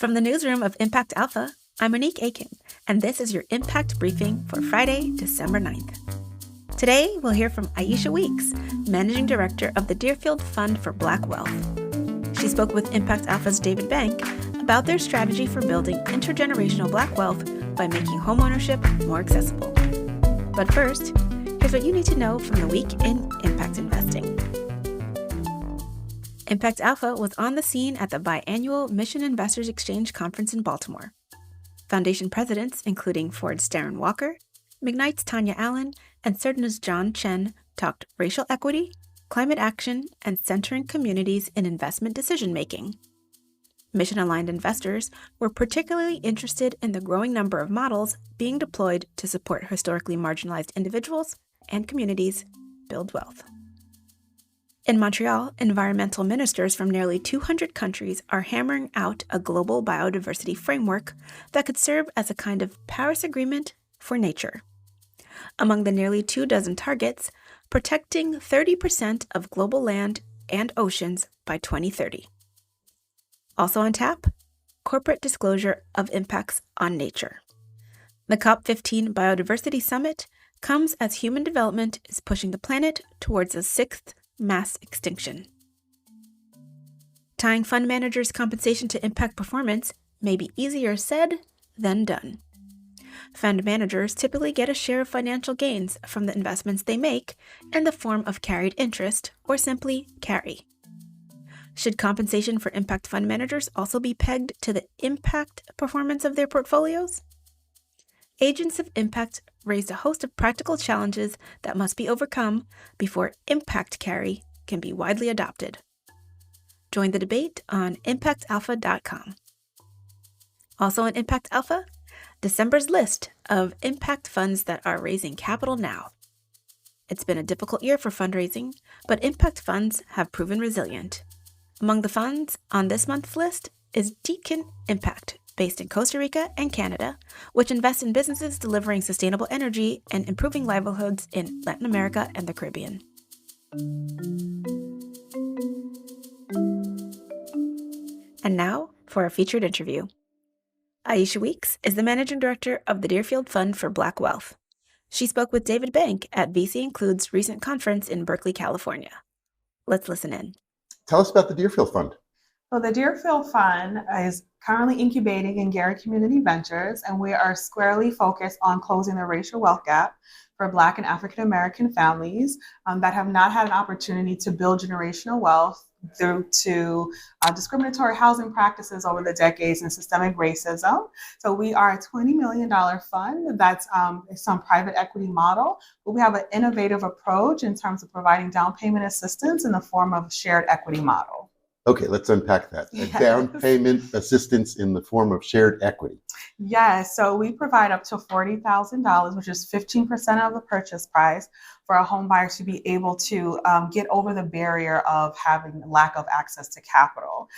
From the newsroom of Impact Alpha, I'm Monique Aiken, and this is your Impact Briefing for Friday, December 9th. Today, we'll hear from Aisha Weeks, Managing Director of the Dearfield Fund for Black Wealth. She spoke with Impact Alpha's David Bank about their strategy for building intergenerational Black wealth by making homeownership more accessible. But first, here's what you need to know from the week in impact investing. Impact Alpha was on the scene at the biannual Mission Investors Exchange Conference in Baltimore. Foundation presidents, including Ford's Darren Walker, McKnight's Tanya Allen, and Certana's John Chen, talked racial equity, climate action, and centering communities in investment decision-making. Mission-aligned investors were particularly interested in the growing number of models being deployed to support historically marginalized individuals and communities build wealth. In Montreal, environmental ministers from nearly 200 countries are hammering out a global biodiversity framework that could serve as a kind of Paris Agreement for nature. Among the nearly 24 targets, protecting 30% of global land and oceans by 2030. Also on tap, corporate disclosure of impacts on nature. The COP15 Biodiversity Summit comes as human development is pushing the planet towards a sixth mass extinction. Tying fund managers' compensation to impact performance may be easier said than done. Fund managers typically get a share of financial gains from the investments they make in the form of carried interest, or simply carry. Should compensation for impact fund managers also be pegged to the impact performance of their portfolios? Agents of impact raised a host of practical challenges that must be overcome before impact carry can be widely adopted. Join the debate on impactalpha.com. Also on Impact Alpha, December's list of impact funds that are raising capital now. It's been a difficult year for fundraising, but impact funds have proven resilient. Among the funds on this month's list is Deacon Impact, based in Costa Rica and Canada, which invests in businesses delivering sustainable energy and improving livelihoods in Latin America and the Caribbean. And now for our featured interview. Aisha Weeks is the Managing Director of the Dearfield Fund for Black Wealth. She spoke with David Bank at VC Include's recent conference in Berkeley, California. Let's listen in. Tell us about the Dearfield Fund. So the Dearfield Fund is currently incubating in Gary Community Ventures, and we are squarely focused on closing the racial wealth gap for Black and African American families that have not had an opportunity to build generational wealth due to discriminatory housing practices over the decades and systemic racism. So we are a $20 million fund that's some private equity model, but we have an innovative approach in terms of providing down payment assistance in the form of a shared equity model. Okay, let's unpack that. Yes. A down payment assistance in the form of shared equity. Yes, so we provide up to $40,000, which is 15% of the purchase price, for a home buyer to be able to get over the barrier of having lack of access to capital.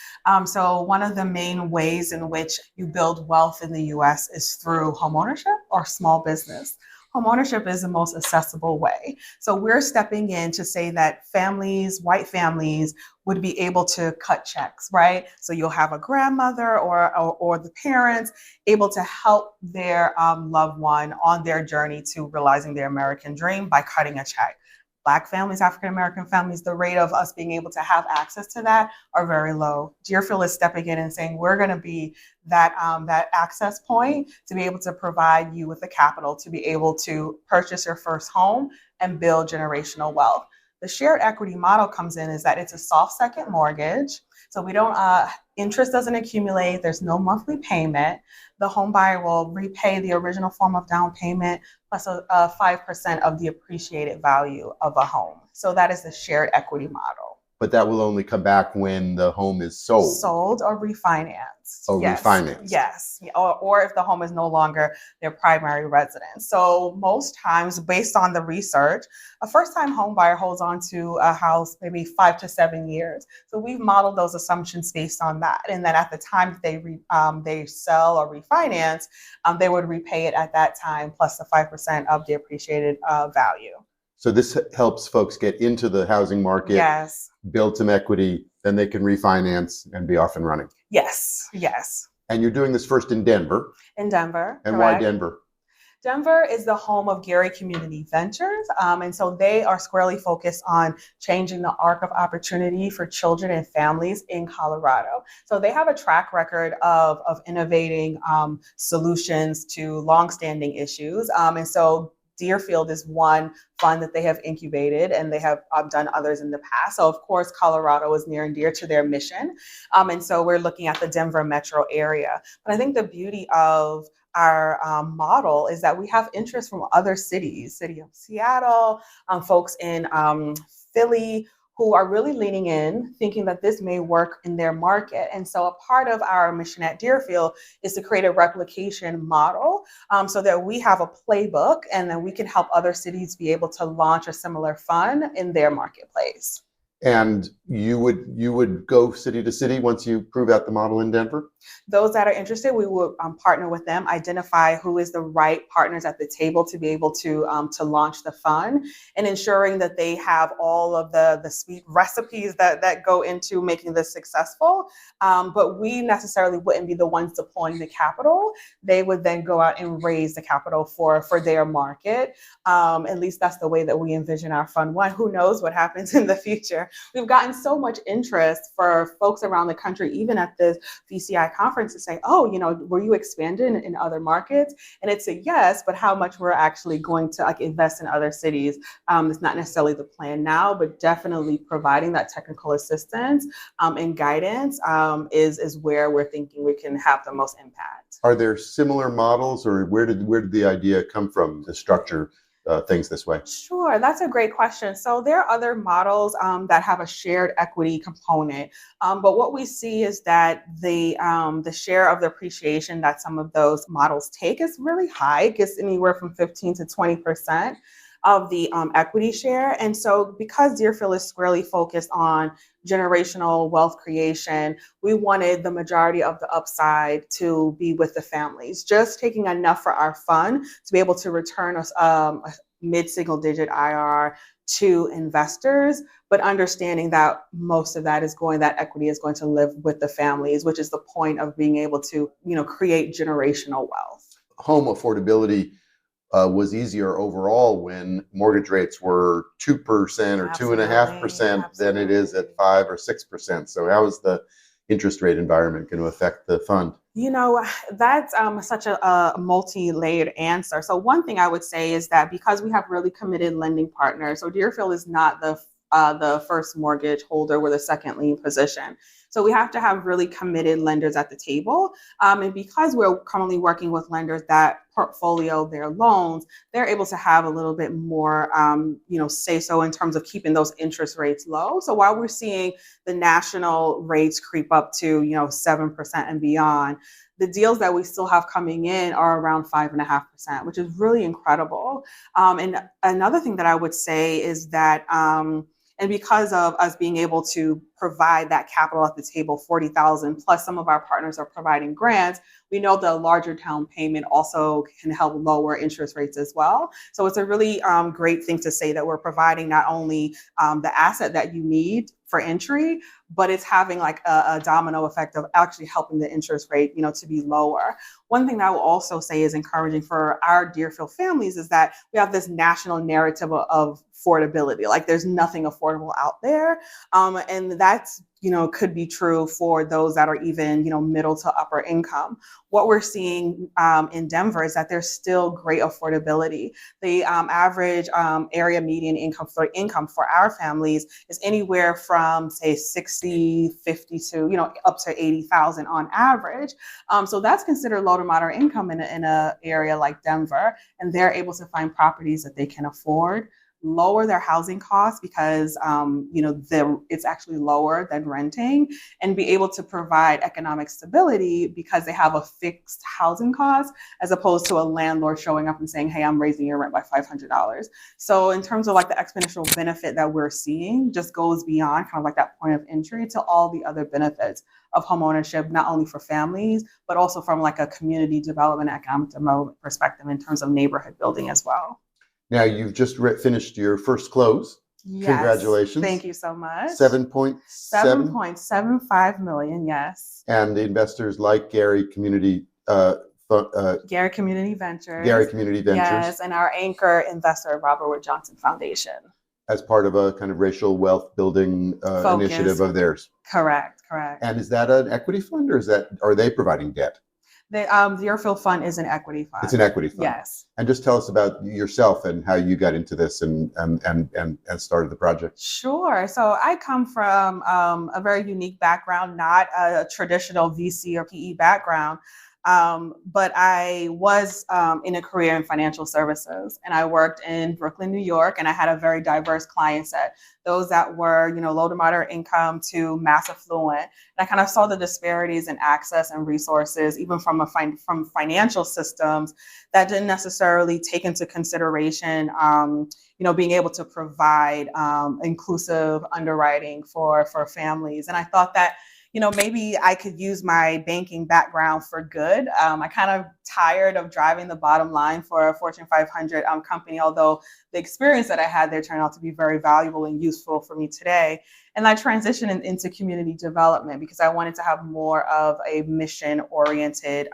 So one of the main ways in which you build wealth in the U.S. is through homeownership or small business. Homeownership is the most accessible way. So we're stepping in to say that families, white families, would be able to cut checks, right? So you'll have a grandmother or the parents able to help their loved one on their journey to realizing their American dream by cutting a check. Black families, African American families, the rate of us being able to have access to that are very low. Dearfield is stepping in and saying we're going to be that access point to be able to provide you with the capital to be able to purchase your first home and build generational wealth. The shared equity model comes in is that it's a soft second mortgage. So we don't, interest doesn't accumulate. There's no monthly payment. The home buyer will repay the original form of down payment plus a 5% of the appreciated value of a home. So that is the shared equity model. But that will only come back when the home is sold. Sold or refinanced. Or yes. refinanced. Yes. Or if the home is no longer their primary residence. So most times, based on the research, a first-time home buyer holds on to a house maybe 5 to 7 years. So we've modeled those assumptions based on that. And then at the time they sell or refinance, they would repay it at that time plus the 5% of the appreciated value. So this helps folks get into the housing market, yes, build some equity, then they can refinance and be off and running. Yes, yes. And you're doing this first in Denver. In Denver, And correct. why Denver? Denver is the home of Gary Community Ventures. And so they are squarely focused on changing the arc of opportunity for children and families in Colorado. So they have a track record of innovating solutions to longstanding issues. And so Dearfield is one fund that they have incubated, and they have done others in the past. So of course, Colorado is near and dear to their mission. And so we're looking at the Denver metro area. But I think the beauty of our model is that we have interest from other cities, city of Seattle, folks in Philly, who are really leaning in, thinking that this may work in their market. And so a part of our mission at Dearfield is to create a replication model so that we have a playbook, and then we can help other cities be able to launch a similar fund in their marketplace. And you would go city to city once you prove out the model in Denver? Those that are interested, we will partner with them, identify who is the right partners at the table to be able to launch the fund, and ensuring that they have all of the sweet recipes that go into making this successful. But we necessarily wouldn't be the ones deploying the capital. They would then go out and raise the capital for their market. At least that's the way that we envision our fund. One, who knows what happens in the future? We've gotten so much interest for folks around the country, even at the VCI conference, to say, oh, were you expanding in other markets? And it's a yes, but how much we're actually going to invest in other cities is not necessarily the plan now, but definitely providing that technical assistance and guidance is where we're thinking we can have the most impact. Are there similar models, or where did the idea come from to structure things this way? Sure, that's a great question. So there are other models that have a shared equity component, but what we see is that the share of the appreciation that some of those models take is really high. It gets anywhere from 15 to 20% of the equity share. And so because Dearfield is squarely focused on generational wealth creation, we wanted the majority of the upside to be with the families, just taking enough for our fund to be able to return us a mid-single digit IRR to investors, but understanding that most of that equity is going to live with the families, which is the point of being able to, create generational wealth. Home affordability was easier overall when mortgage rates were 2% or 2.5% than it is at 5 or 6%. So how is the interest rate environment going to affect the fund? That's such a multi-layered answer. So one thing I would say is that because we have really committed lending partners, so Dearfield is not the first mortgage holder, we're the second lien position. So we have to have really committed lenders at the table. And because we're currently working with lenders that portfolio their loans, they're able to have a little bit more, say so in terms of keeping those interest rates low. So while we're seeing the national rates creep up to, 7% and beyond, the deals that we still have coming in are around 5.5%, which is really incredible. And another thing that I would say is that, and because of us being able to provide that capital at the table, 40,000, plus some of our partners are providing grants, we know the larger down payment also can help lower interest rates as well. So it's a really great thing to say that we're providing not only the asset that you need for entry, but it's having like a domino effect of actually helping the interest rate, to be lower. One thing that I will also say is encouraging for our Dearfield families is that we have this national narrative of affordability. Like there's nothing affordable out there. And that's, could be true for those that are even, middle to upper income. What we're seeing in Denver is that there's still great affordability. The average area median income for our families is anywhere from say 60, 50 to, up to 80,000 on average. So that's considered low to moderate income in a area like Denver, and they're able to find properties that they can afford, lower their housing costs because it's actually lower than renting, and be able to provide economic stability because they have a fixed housing cost as opposed to a landlord showing up and saying, hey, I'm raising your rent by $500. So in terms of like the exponential benefit that we're seeing just goes beyond kind of like that point of entry to all the other benefits of homeownership, not only for families, but also from like a community development, economic development perspective in terms of neighborhood building as well. Now, you've just finished your first close. Yes. Congratulations. Thank you so much. 7.75 million, yes. And the investors like Gary Community Gary Community Ventures. Yes, and our anchor investor, Robert Wood Johnson Foundation. As part of a kind of racial wealth building initiative of theirs. Correct. And is that an equity fund, or are they providing debt? The Dearfield Fund is an equity fund. It's an equity fund. Yes. And just tell us about yourself and how you got into this and started the project. Sure. So I come from a very unique background, not a traditional VC or PE background. But I was in a career in financial services, and I worked in Brooklyn, New York, and I had a very diverse client set. Those that were, low to moderate income to mass affluent. And I kind of saw the disparities in access and resources, even from financial systems that didn't necessarily take into consideration, being able to provide inclusive underwriting for families. And I thought that maybe I could use my banking background for good. I kind of tired of driving the bottom line for a Fortune 500 company, although the experience that I had there turned out to be very valuable and useful for me today. And I transitioned into community development because I wanted to have more of a mission-oriented,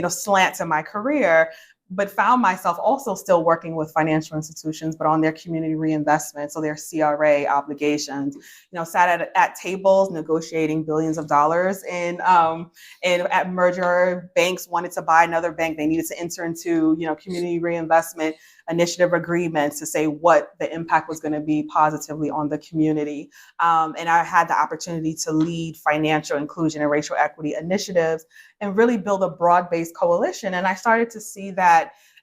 slant to my career, but found myself also still working with financial institutions, but on their community reinvestment, so their CRA obligations. Sat at tables negotiating billions of dollars, and at merger, banks wanted to buy another bank. They needed to enter into community reinvestment initiative agreements to say what the impact was going to be positively on the community. And I had the opportunity to lead financial inclusion and racial equity initiatives and really build a broad-based coalition. And I started to see that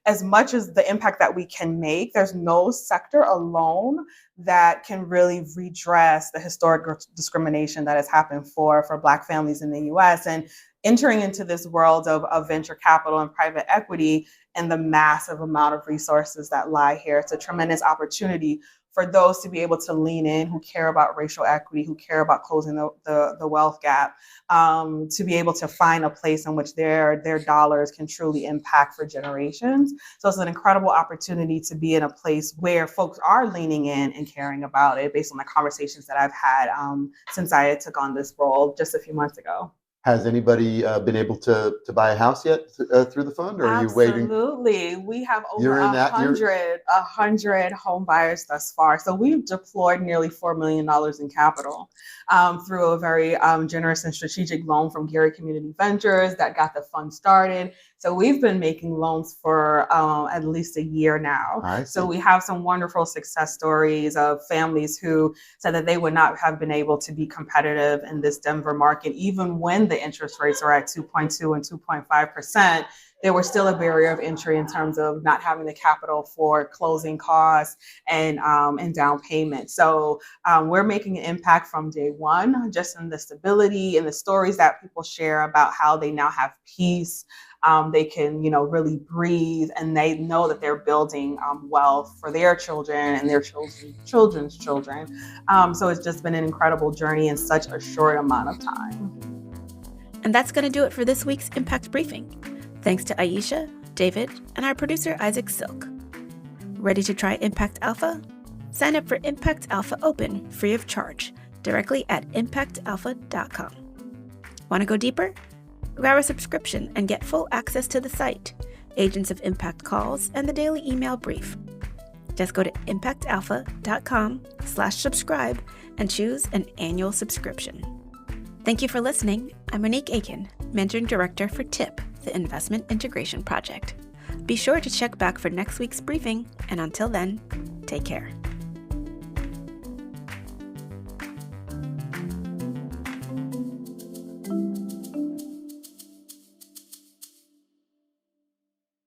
as much as the impact that we can make, there's no sector alone that can really redress the historic discrimination that has happened for Black families in the US. And entering into this world of venture capital and private equity and the massive amount of resources that lie here, it's a tremendous opportunity for those to be able to lean in, who care about racial equity, who care about closing the wealth gap, to be able to find a place in which their dollars can truly impact for generations. So it's an incredible opportunity to be in a place where folks are leaning in and caring about it, based on the conversations that I've had since I took on this role just a few months ago. Has anybody been able to buy a house yet through the fund, or are you waiting? Absolutely. We have over 100 home buyers thus far. So we've deployed nearly $4 million in capital through a very generous and strategic loan from Gary Community Ventures that got the fund started. So we've been making loans for at least a year now. So we have some wonderful success stories of families who said that they would not have been able to be competitive in this Denver market, even when the interest rates are at 2.2 and 2.5%. There was still a barrier of entry in terms of not having the capital for closing costs and down payment. So we're making an impact from day one, just in the stability and the stories that people share about how they now have peace. They can, really breathe, and they know that they're building wealth for their children and their children's children. So it's just been an incredible journey in such a short amount of time. And that's going to do it for this week's Impact Briefing. Thanks to Aisha, David, and our producer, Isaac Silk. Ready to try Impact Alpha? Sign up for Impact Alpha Open free of charge directly at impactalpha.com. Want to go deeper? Grab a subscription and get full access to the site, Agents of Impact calls, and the daily email brief. Just go to impactalpha.com/subscribe and choose an annual subscription. Thank you for listening. I'm Monique Aiken, Mentoring Director for TIP, the Investment Integration Project. Be sure to check back for next week's briefing, and until then, take care.